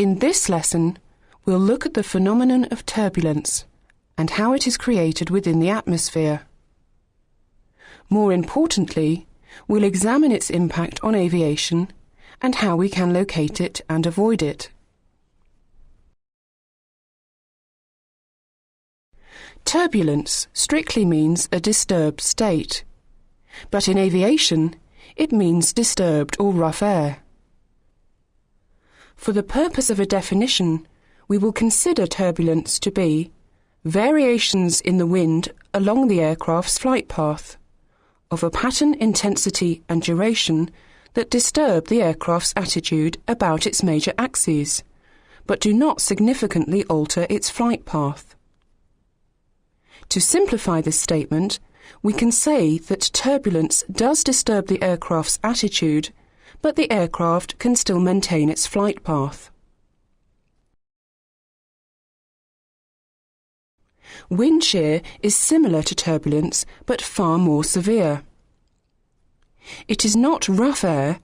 In this lesson, we'll look at the phenomenon of turbulence and how it is created within the atmosphere. More importantly, we'll examine its impact on aviation and how we can locate it and avoid it. Turbulence strictly means a disturbed state, but in aviation it means disturbed or rough air. For the purpose of a definition, we will consider turbulence to be variations in the wind along the aircraft's flight path, of a pattern, intensity and duration that disturb the aircraft's attitude about its major axes, but do not significantly alter its flight path. To simplify this statement, we can say that turbulence does disturb the aircraft's attitude, but the aircraft can still maintain its flight path. Wind shear is similar to turbulence, but far more severe. It is not rough air,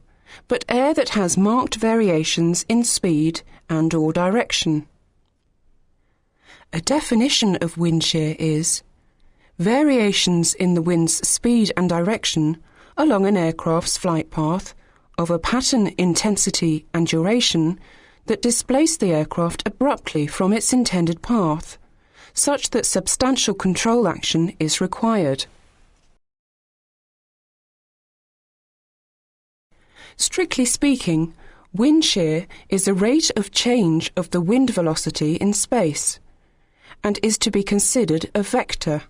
but air that has marked variations in speed and/or direction. A definition of wind shear is variations in the wind's speed and direction along an aircraft's flight path of a pattern, intensity and duration that displace the aircraft abruptly from its intended path, such that substantial control action is required. Strictly speaking, wind shear is the rate of change of the wind velocity in space, and is to be considered a vector.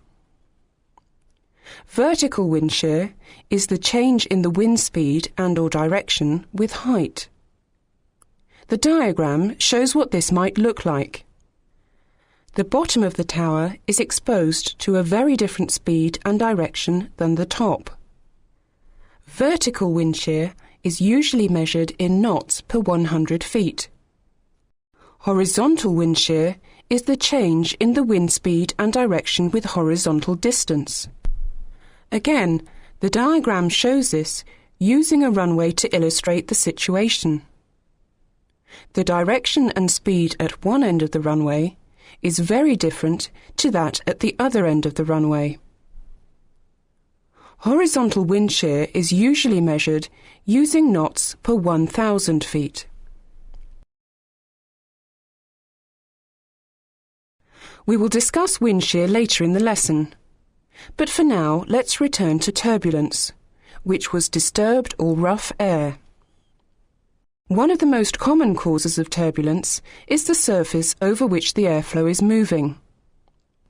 Vertical wind shear is the change in the wind speed and/or direction with height. The diagram shows what this might look like. The bottom of the tower is exposed to a very different speed and direction than the top. Vertical wind shear is usually measured in knots per 100 feet. Horizontal wind shear is the change in the wind speed and direction with horizontal distance. Again, the diagram shows this using a runway to illustrate the situation. The direction and speed at one end of the runway is very different to that at the other end of the runway. Horizontal wind shear is usually measured using knots per 1,000 feet. We will discuss wind shear later in the lesson, but for now let's return to turbulence, which was disturbed or rough air. One of the most common causes of turbulence is the surface over which the airflow is moving.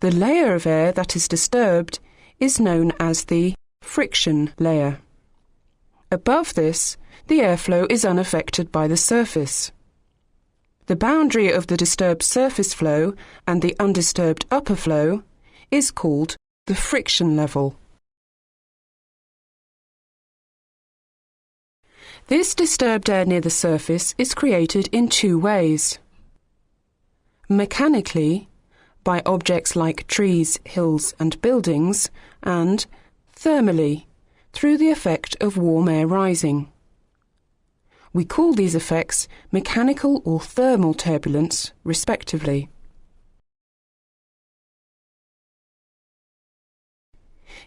The layer of air that is disturbed is known as the friction layer. Above this, the airflow is unaffected by the surface. The boundary of the disturbed surface flow and the undisturbed upper flow is called the friction level. This disturbed air near the surface is created in two ways. Mechanically, by objects like trees, hills and buildings, and thermally, through the effect of warm air rising. We call these effects mechanical or thermal turbulence, respectively.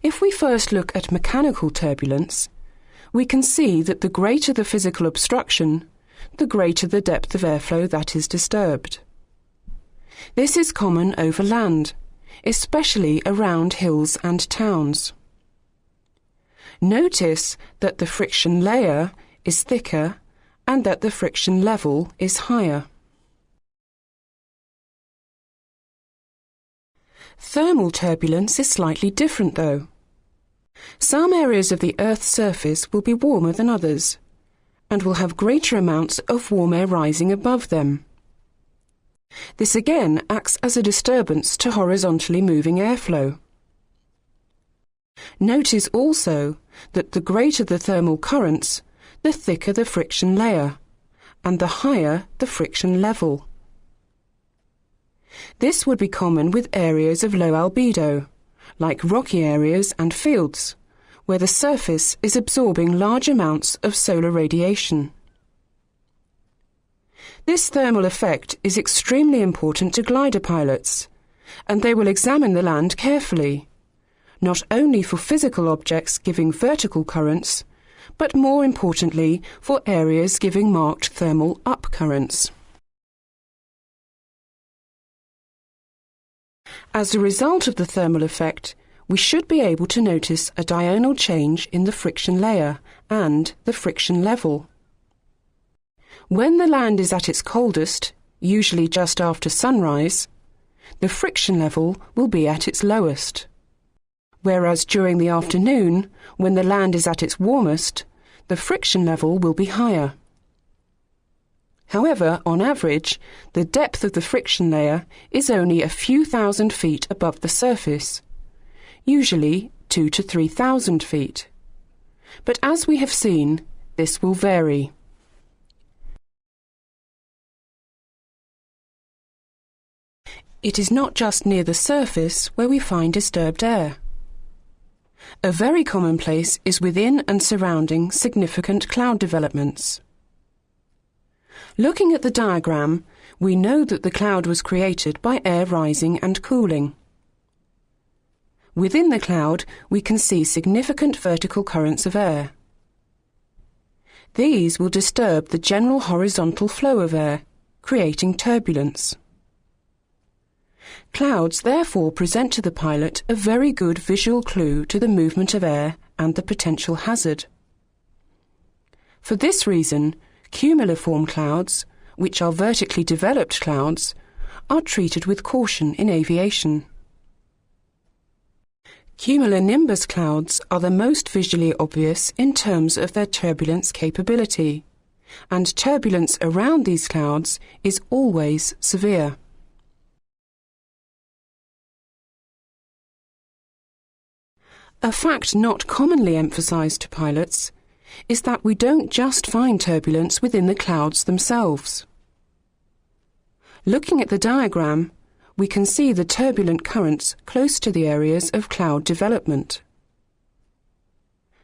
If we first look at mechanical turbulence, we can see that the greater the physical obstruction, the greater the depth of airflow that is disturbed. This is common over land, especially around hills and towns. Notice that the friction layer is thicker and that the friction level is higher. Thermal turbulence is slightly different though. Some areas of the Earth's surface will be warmer than others, and will have greater amounts of warm air rising above them. This again acts as a disturbance to horizontally moving airflow. Notice also that the greater the thermal currents, the thicker the friction layer, and the higher the friction level. This would be common with areas of low albedo, like rocky areas and fields, where the surface is absorbing large amounts of solar radiation. This thermal effect is extremely important to glider pilots, and they will examine the land carefully, not only for physical objects giving vertical currents, but more importantly for areas giving marked thermal up currents. As a result of the thermal effect, we should be able to notice a diurnal change in the friction layer and the friction level. When the land is at its coldest, usually just after sunrise, the friction level will be at its lowest, whereas during the afternoon, when the land is at its warmest, the friction level will be higher. However, on average, the depth of the friction layer is only a few thousand feet above the surface, usually 2,000 to 3,000 feet. But as we have seen, this will vary. It is not just near the surface where we find disturbed air. A very common place is within and surrounding significant cloud developments. Looking at the diagram, we know that the cloud was created by air rising and cooling. Within the cloud, we can see significant vertical currents of air. These will disturb the general horizontal flow of air, creating turbulence. Clouds therefore present to the pilot a very good visual clue to the movement of air and the potential hazard. For this reason, cumuliform clouds, which are vertically developed clouds, are treated with caution in aviation. Cumulonimbus clouds are the most visually obvious in terms of their turbulence capability, and turbulence around these clouds is always severe. A fact not commonly emphasized to pilots is that we don't just find turbulence within the clouds themselves. Looking at the diagram, we can see the turbulent currents close to the areas of cloud development.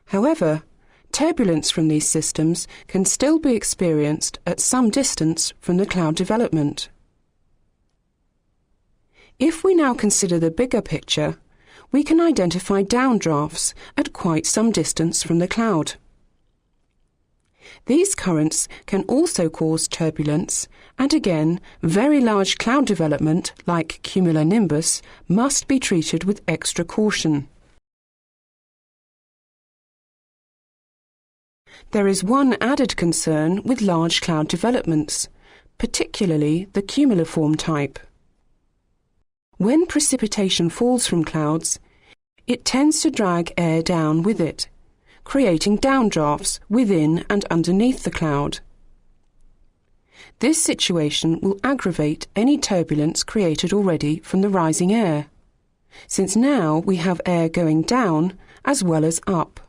However, turbulence from these systems can still be experienced at some distance from the cloud development. If we now consider the bigger picture, we can identify downdrafts at quite some distance from the cloud. These currents can also cause turbulence, and again, very large cloud development, like cumulonimbus, must be treated with extra caution. There is one added concern with large cloud developments, particularly the cumuliform type. When precipitation falls from clouds, it tends to drag air down with it, creating downdrafts within and underneath the cloud. This situation will aggravate any turbulence created already from the rising air, since now we have air going down as well as up.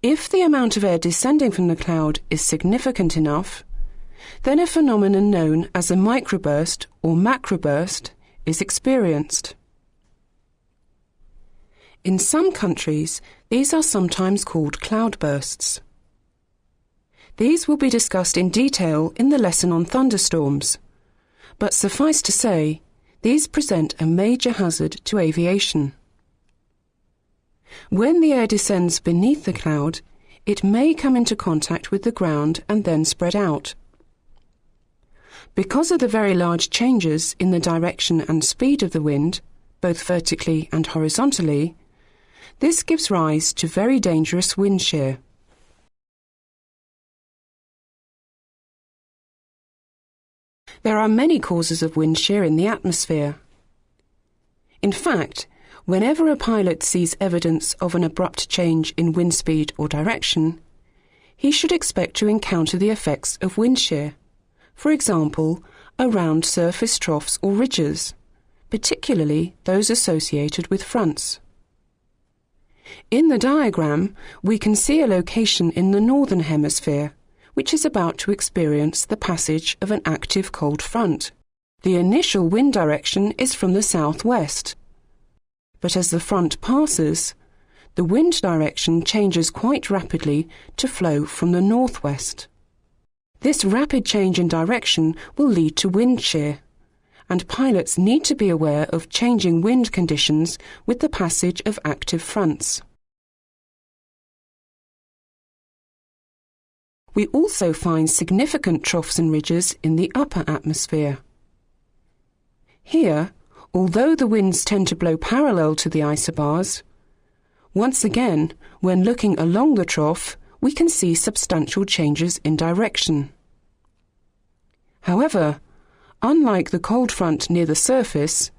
If the amount of air descending from the cloud is significant enough, then a phenomenon known as a microburst or macroburst is experienced. In some countries, these are sometimes called cloudbursts. These will be discussed in detail in the lesson on thunderstorms, but suffice to say, these present a major hazard to aviation. When the air descends beneath the cloud, it may come into contact with the ground and then spread out. Because of the very large changes in the direction and speed of the wind, both vertically and horizontally, this gives rise to very dangerous wind shear. There are many causes of wind shear in the atmosphere. In fact, whenever a pilot sees evidence of an abrupt change in wind speed or direction, he should expect to encounter the effects of wind shear, for example, around surface troughs or ridges, particularly those associated with fronts. In the diagram, we can see a location in the northern hemisphere, which is about to experience the passage of an active cold front. The initial wind direction is from the southwest, but as the front passes, the wind direction changes quite rapidly to flow from the northwest. This rapid change in direction will lead to wind shear, and pilots need to be aware of changing wind conditions with the passage of active fronts. We also find significant troughs and ridges in the upper atmosphere. Here, although the winds tend to blow parallel to the isobars, once again, when looking along the trough, we can see substantial changes in direction. However, unlike the cold front near the surface,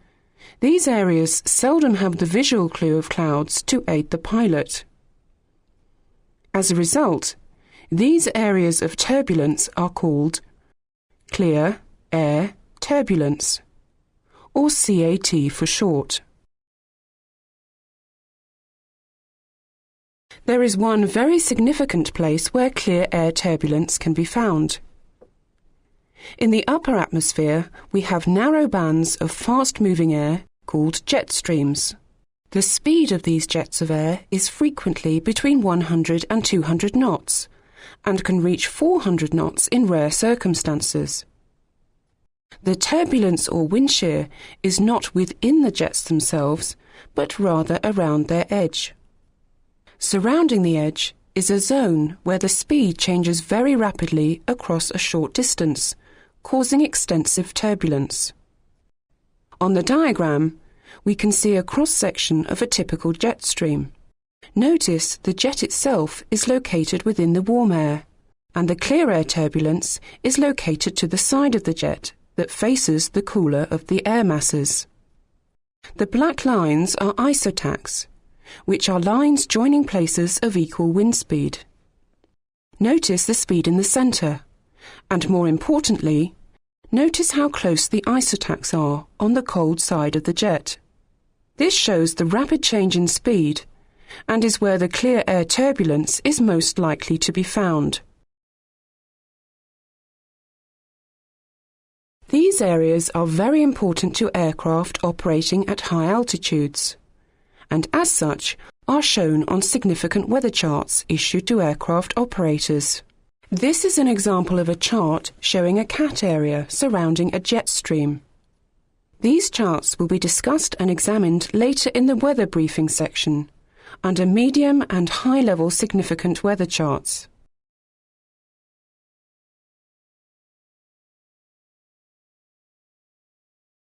these areas seldom have the visual clue of clouds to aid the pilot. As a result, these areas of turbulence are called clear air turbulence, or CAT for short. There is one very significant place where clear air turbulence can be found. In the upper atmosphere, we have narrow bands of fast-moving air called jet streams. The speed of these jets of air is frequently between 100 and 200 knots, and can reach 400 knots in rare circumstances. The turbulence or wind shear is not within the jets themselves, but rather around their edge. Surrounding the edge is a zone where the speed changes very rapidly across a short distance, causing extensive turbulence. On the diagram, we can see a cross-section of a typical jet stream. Notice the jet itself is located within the warm air, and the clear air turbulence is located to the side of the jet that faces the cooler of the air masses. The black lines are isotachs, which are lines joining places of equal wind speed. Notice the speed in the centre, and more importantly, notice how close the isotachs are on the cold side of the jet. This shows the rapid change in speed, and is where the clear air turbulence is most likely to be found. These areas are very important to aircraft operating at high altitudes, and as such are shown on significant weather charts issued to aircraft operators. This is an example of a chart showing a CAT area surrounding a jet stream. These charts will be discussed and examined later in the weather briefing section, under medium and high-level significant weather charts.